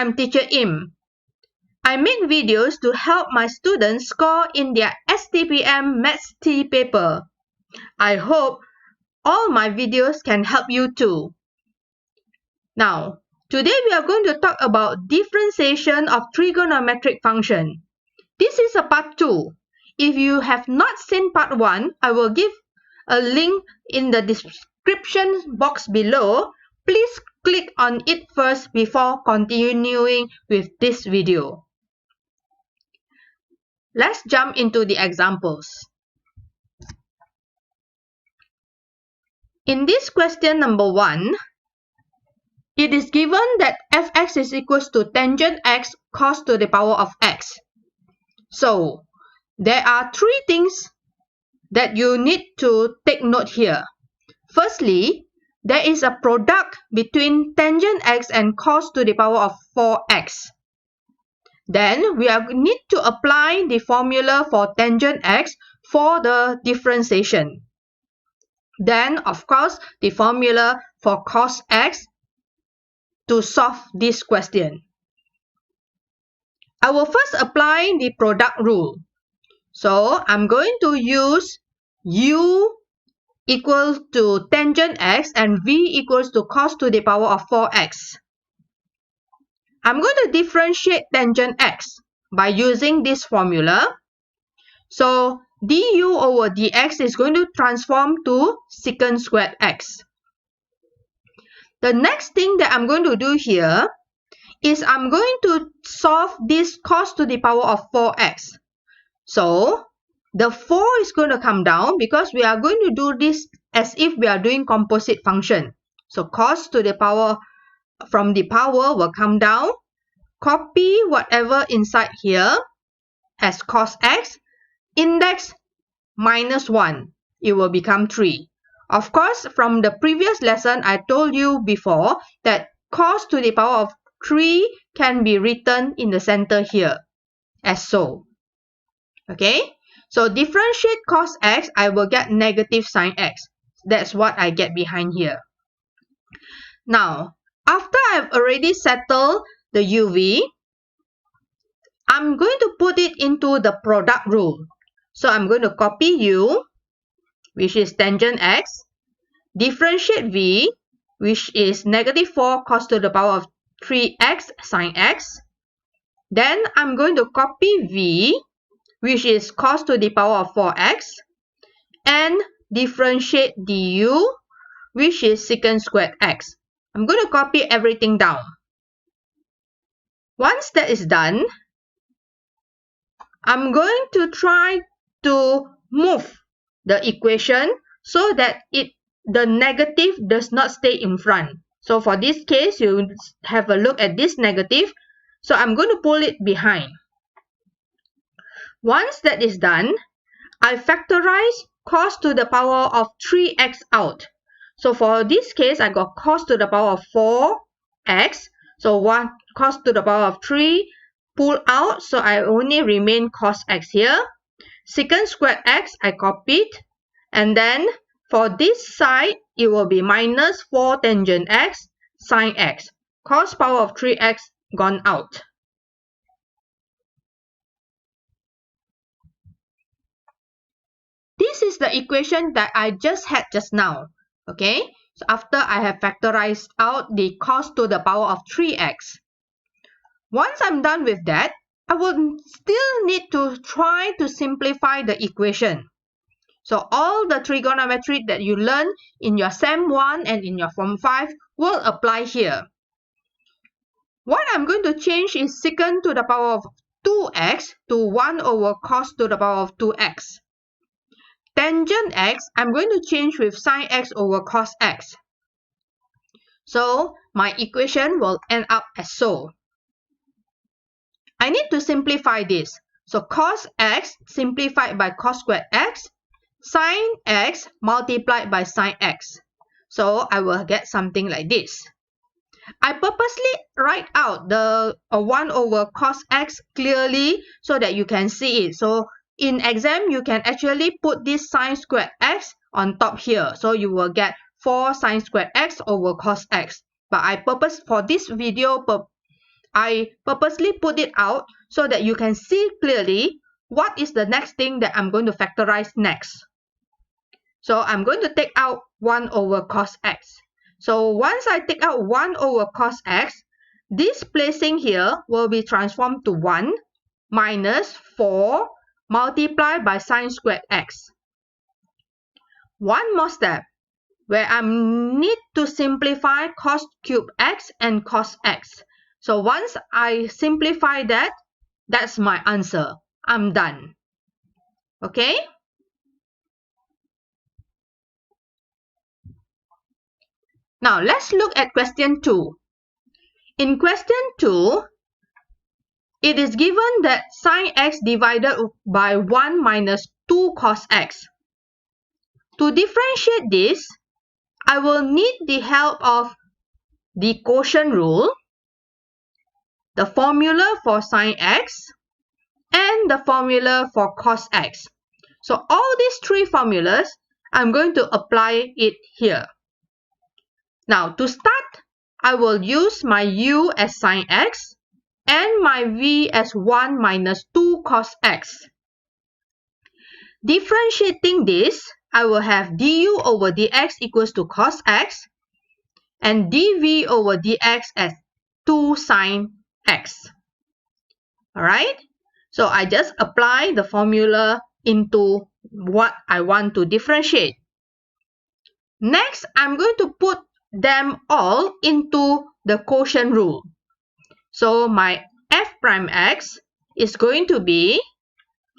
I'm Teacher Im. I make videos to help my students score in their STPM Maths T paper. I hope all my videos can help you too. Now, today we are going to talk about differentiation of trigonometric function. This is a part 2. If you have not seen part 1, I will give a link in the description box below. Please click on it first before continuing with this video. Let's jump into the examples. In this question number 1, it is given that fx is equals to tangent x cos to the power of x. So, there are 3 things that you need to take note here. Firstly, there is a product between tangent x and cos to the power of 4x. Then, we need to apply the formula for tangent x for the differentiation. Then, of course, the formula for cos x to solve this question. I will first apply the product rule. So, I'm going to use u equals to tangent x and v equals to cos to the power of 4x. I'm going to differentiate tangent x by using this formula. So, du over dx is going to transform to secant squared x. The next thing that I'm going to do here is I'm going to solve this cos to the power of 4x. So, the 4 is going to come down because we are going to do this as if we are doing composite function. So, cos to the power from the power will come down. Copy whatever inside here as cos x. Index minus 1. It will become 3. Of course, from the previous lesson, I told you before that cos to the power of 3 can be written in the center here as so. Okay? So, differentiate cos x, I will get negative sine x. That's what I get behind here. Now, after I've already settled the uv, I'm going to put it into the product rule. So, I'm going to copy u, which is tangent x, differentiate v, which is negative 4 cos to the power of 3x sine x. Then, I'm going to copy v, which is cos to the power of 4x, and differentiate du, which is secant squared x. I'm going to copy everything down. Once that is done, I'm going to try to move the equation so that the negative does not stay in front. So for this case, you have a look at this negative. So I'm going to pull it behind. Once that is done, I factorize cos to the power of 3x out. So for this case, I got cos to the power of 4x. So 1 cos to the power of 3, pull out. So I only remain cos x here. Secant squared x, I copied. And then for this side, it will be minus 4 tangent x sine x. Cos power of 3x gone out. This is the equation that I just had just now. Okay, so after I have factorized out the cos to the power of 3x. Once I'm done with that, I will still need to try to simplify the equation. So all the trigonometry that you learn in your SEM 1 and in your Form 5 will apply here. What I'm going to change is secant to the power of 2x to 1 over cos to the power of 2x. Tangent x, I'm going to change with sine x over cos x. So, my equation will end up as so. I need to simplify this. So, cos x simplified by cos squared x, sine x multiplied by sine x. So, I will get something like this. I purposely write out the 1 over cos x clearly so that you can see it. So, in exam, you can actually put this sine squared x on top here. So, you will get 4 sine squared x over cos x. But I purpose for this video I purposely put it out so that you can see clearly what is the next thing that I'm going to factorize next. So I'm going to take out 1 over cos x. So once I take out 1 over cos x, this placing here will be transformed to 1 minus 4 multiplied by sine squared x. One more step, where I need to simplify cos cube x and cos x. So once I simplify that, that's my answer. I'm done. Okay? Now let's look at question 2. In question 2, it is given that sine x divided by 1 minus 2 cos x. To differentiate this, I will need the help of the quotient rule, the formula for sine x, and the formula for cos x. So all these three formulas, I'm going to apply it here. Now to start, I will use my u as sine x and my v as 1 minus 2 cos x. Differentiating this, I will have du over dx equals to cos x and dv over dx as 2 sine x. Alright? So I just apply the formula into what I want to differentiate. Next, I'm going to put them all into the quotient rule. So my f prime x is going to be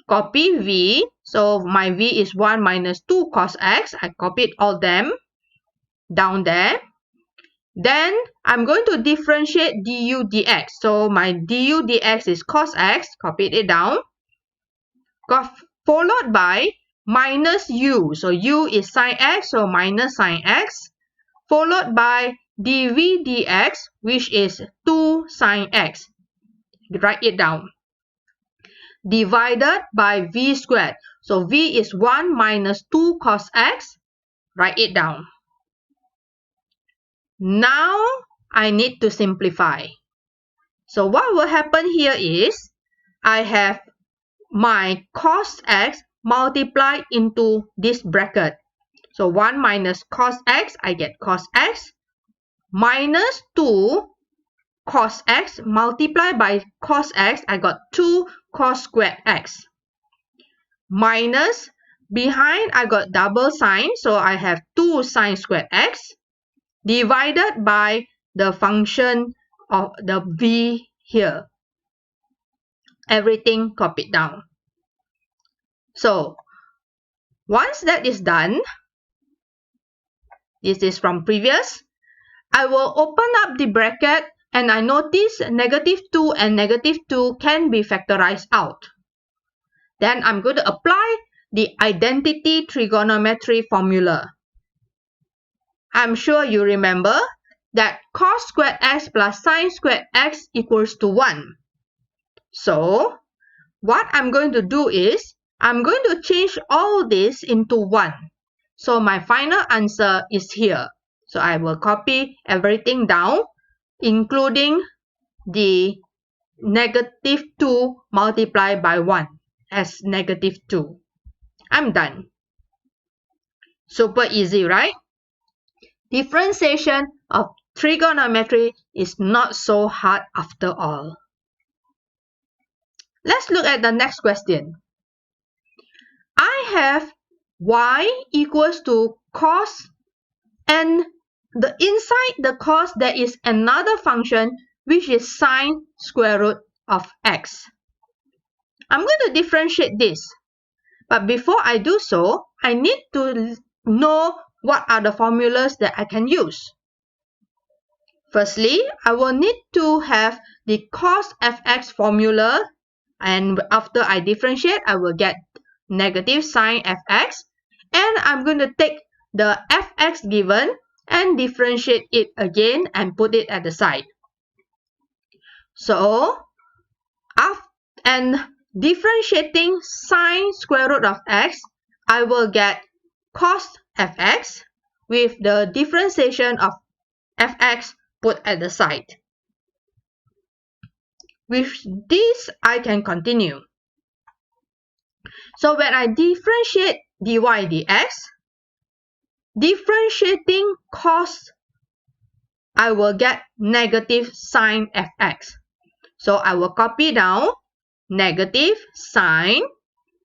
copy v. So my v is 1 minus 2 cos x. I copied all them down there. Then I'm going to differentiate du dx. So my du dx is cos x. Copied it down. Followed by minus u. So u is sine x. So minus sine x. Followed by dv dx, which is 2 sine x. Write it down. Divided by v squared. So v is 1 minus 2 cos x. Write it down. Now I need to simplify. So what will happen here is I have my cos x multiplied into this bracket. So 1 minus cos x, I get cos x, minus 2 cos x multiplied by cos x, I got 2 cos squared x. Minus, behind I got double sign, so I have 2 sine squared x, divided by the function of the v here. Everything copied down. So, once that is done, this is from previous, I will open up the bracket and I notice negative 2 and negative 2 can be factorized out. Then I'm going to apply the identity trigonometry formula. I'm sure you remember that cos squared x plus sine squared x equals to 1. So, what I'm going to do is, I'm going to change all this into 1. So, my final answer is here. So, I will copy everything down, including the negative 2 multiplied by 1 as negative 2. I'm done. Super easy, right? Differentiation of trigonometry is not so hard after all. Let's look at the next question. I have y equals to cos, and inside the cos there is another function which is sine square root of x. I'm going to differentiate this. But before I do so, I need to know what are the formulas that I can use. Firstly, I will need to have the cos fx formula, and after I differentiate, I will get negative sine fx, and I'm going to take the fx given and differentiate it again and put it at the side. So, and differentiating sine square root of x, I will get cos fx with the differentiation of fx put at the side. with this, I can continue. So when I differentiate dy dx, differentiating cos, I will get negative sine fx. So I will copy down negative sine,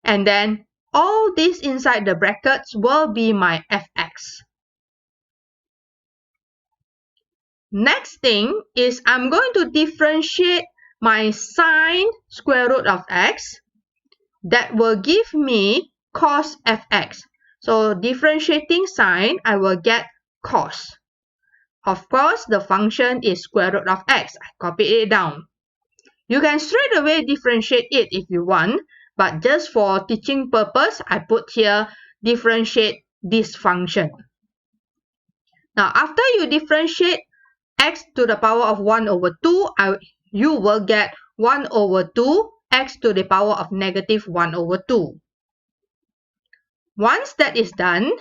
and then all this inside the brackets will be my fx. Next thing is I'm going to differentiate my sine square root of x. That will give me cos fx. So differentiating sine, I will get cos. Of course, the function is square root of x. I copied it down. You can straight away differentiate it if you want, but just for teaching purpose, I put here differentiate this function. Now, after you differentiate x to the power of 1 over 2, you will get 1 over 2 x to the power of negative 1 over 2. Once that is done,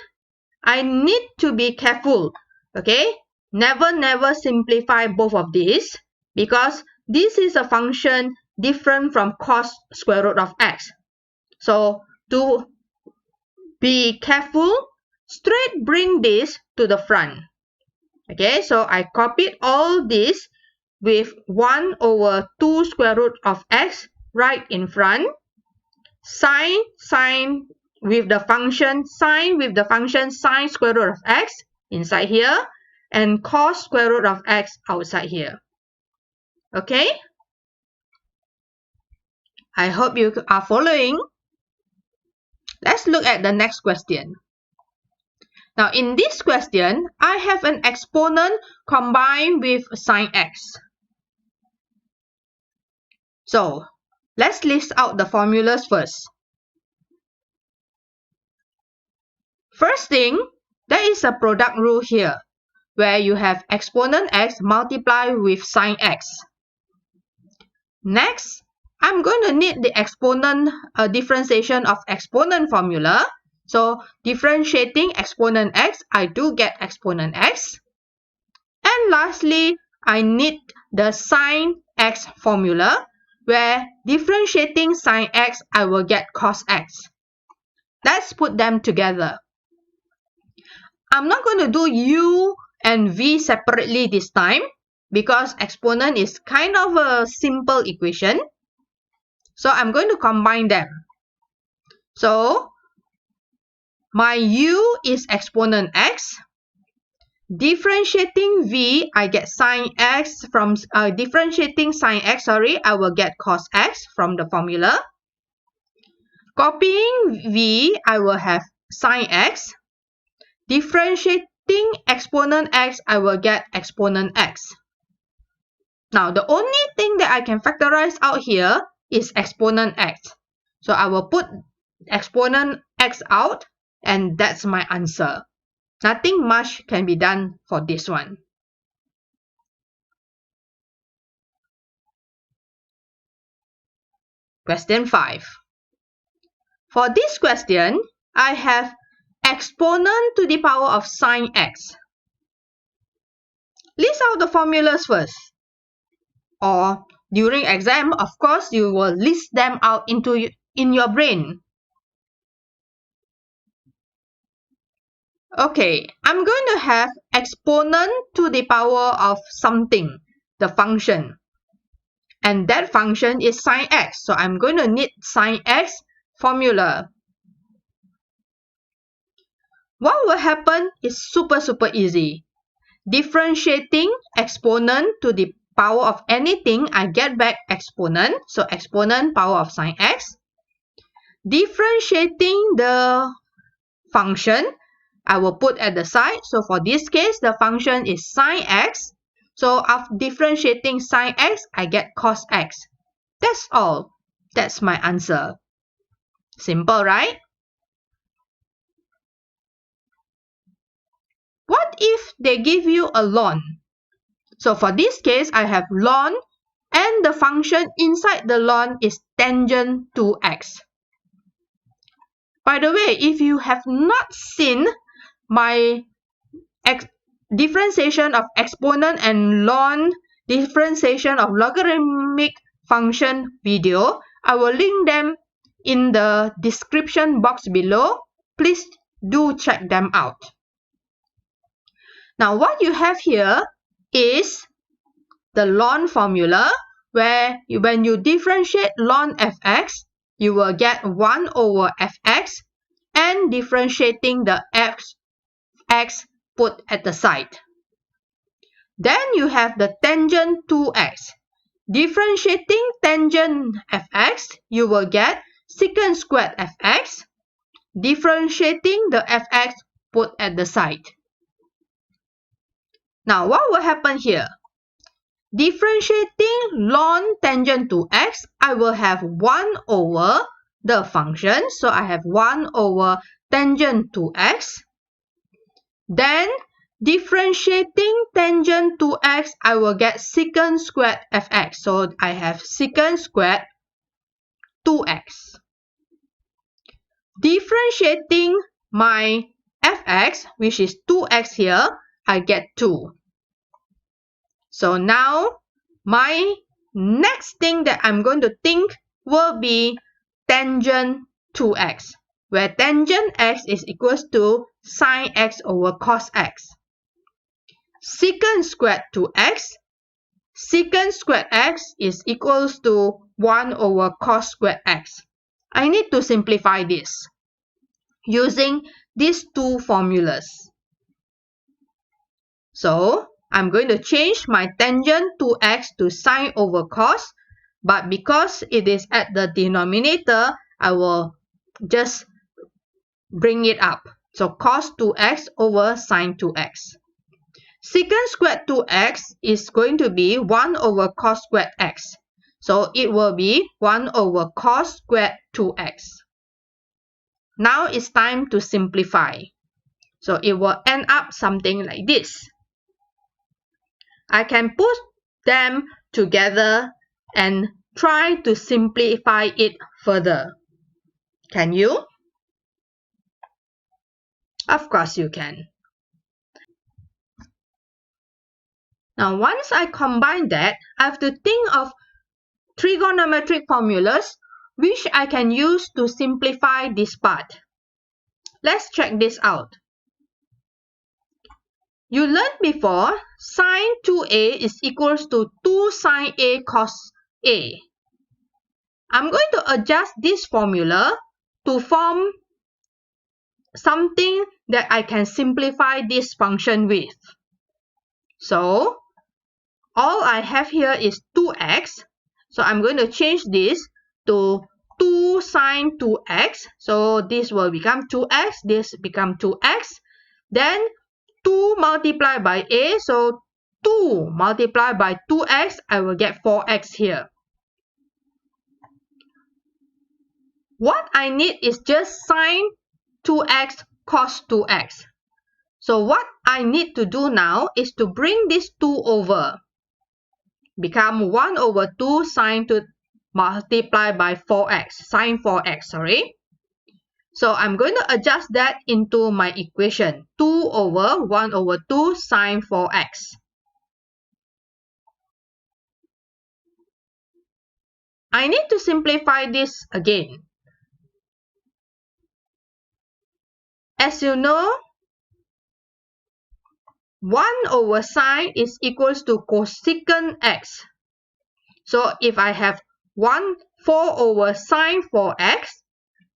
I need to be careful, okay? Never simplify both of these, because this is a function different from cos square root of x. So to be careful, straight bring this to the front. Okay, so I copied all this with 1 over 2 square root of x right in front. Sine with the function sine square root of x inside here, and cos square root of x outside here. Okay? I hope you are following. Let's look at the next question. Now, in this question, I have an exponent combined with sine x. So, let's list out the formulas first. First thing, there is a product rule here, where you have exponent x multiplied with sine x. Next, I'm going to need the exponent differentiation of exponent formula. So, differentiating exponent x, I do get exponent x. And lastly, I need the sine x formula, where differentiating sine x, I will get cos x. Let's put them together. I'm not going to do u and v separately this time, because exponent is kind of a simple equation. So I'm going to combine them. So my u is exponent x. Differentiating v, I get sine x from differentiating sine x, I will get cos x from the formula. Copying v, I will have sine x. Differentiating exponent x, I will get exponent x. Now, the only thing that I can factorize out here is exponent x. So I will put exponent x out, and that's my answer. Nothing much can be done for this one. Question 5. For this question, I have exponent to the power of sine x. List out the formulas first. Or during exam, of course, you will list them out in your brain. Okay, I'm going to have exponent to the power of something, the function. And that function is sine x. So I'm going to need sine x formula. What will happen is super easy. Differentiating exponent to the power of anything, I get back exponent. So exponent power of sine x. Differentiating the function, I will put at the side. So for this case, the function is sine x. So after differentiating sine x, I get cos x. That's all. That's my answer. Simple, right? What if they give you a ln? So for this case, I have ln, and the function inside the ln is tangent to x. By the way, if you have not seen my differentiation of exponent and ln, differentiation of logarithmic function video. I will link them in the description box below. Please do check them out. Now what you have here is the ln formula, where when you differentiate ln fx, you will get 1 over fx, and differentiating the x put at the side. Then you have the tangent 2x. Differentiating tangent fx, you will get secant squared fx. Differentiating the fx put at the side. Now what will happen here? Differentiating ln tangent to x, I will have 1 over the function. So I have 1 over tangent to x. Then differentiating tangent to x, I will get secant squared fx. So I have secant squared 2x. Differentiating my fx, which is 2x here, I get 2. So now my next thing that I'm going to think will be tangent 2x, where tangent x is equals to sine x over cos x. Secant squared 2x, secant squared x is equals to 1 over cos squared x. I need to simplify this using these two formulas. So I'm going to change my tangent 2x to sine over cos, but because it is at the denominator, I will just bring it up. So cos 2x over sine 2x. Secant squared 2x is going to be 1 over cos squared x. So it will be 1 over cos squared 2x. Now it's time to simplify. So it will end up something like this. I can put them together and try to simplify it further. Can you? Of course you can. Now once I combine that, I have to think of trigonometric formulas which I can use to simplify this part. Let's check this out. You learned before, sine 2a is equals to 2 sine a cos a. I'm going to adjust this formula to form something that I can simplify this function with. So, all I have here is 2x. So, I'm going to change this to 2 sine 2x. So, this will become 2x. This become 2x. Then, 2 multiplied by a, so 2 multiplied by 2x, I will get 4x here. What I need is just sine 2x cos 2x. So what I need to do now is to bring this 2 over. Become 1 over 2 sine 2 multiplied by 4x, sine 4x, sorry. So I'm going to adjust that into my equation. 2 over 1 over 2 sine 4x. I need to simplify this again. As you know, 1 over sine is equals to cosecant x. So if I have 4 over sine 4x,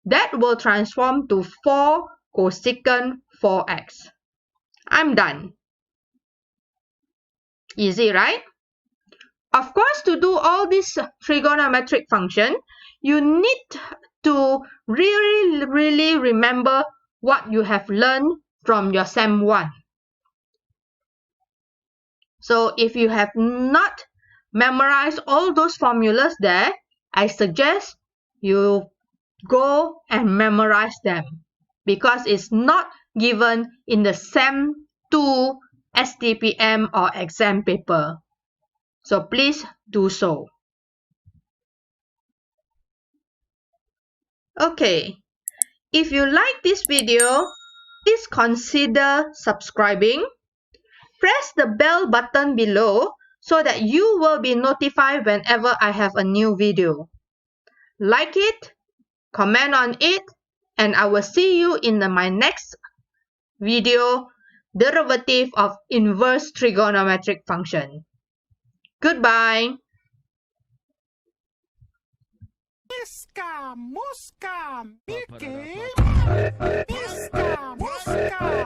that will transform to 4 cosecant 4x. I'm done. Easy, right? Of course, to do all this trigonometric function, you need to really remember what you have learned from your Sem 1. So if you have not memorized all those formulas there, I suggest you go and memorize them, because it's not given in the Sem 2 STPM or exam paper. So please do so. Okay, if you like this video, please consider subscribing. Press the bell button below so that you will be notified whenever I have a new video. Like it, comment on it, and I will see you in my next video, derivative of inverse trigonometric function. Goodbye. Miska, muska, Mickey. Miska, muska.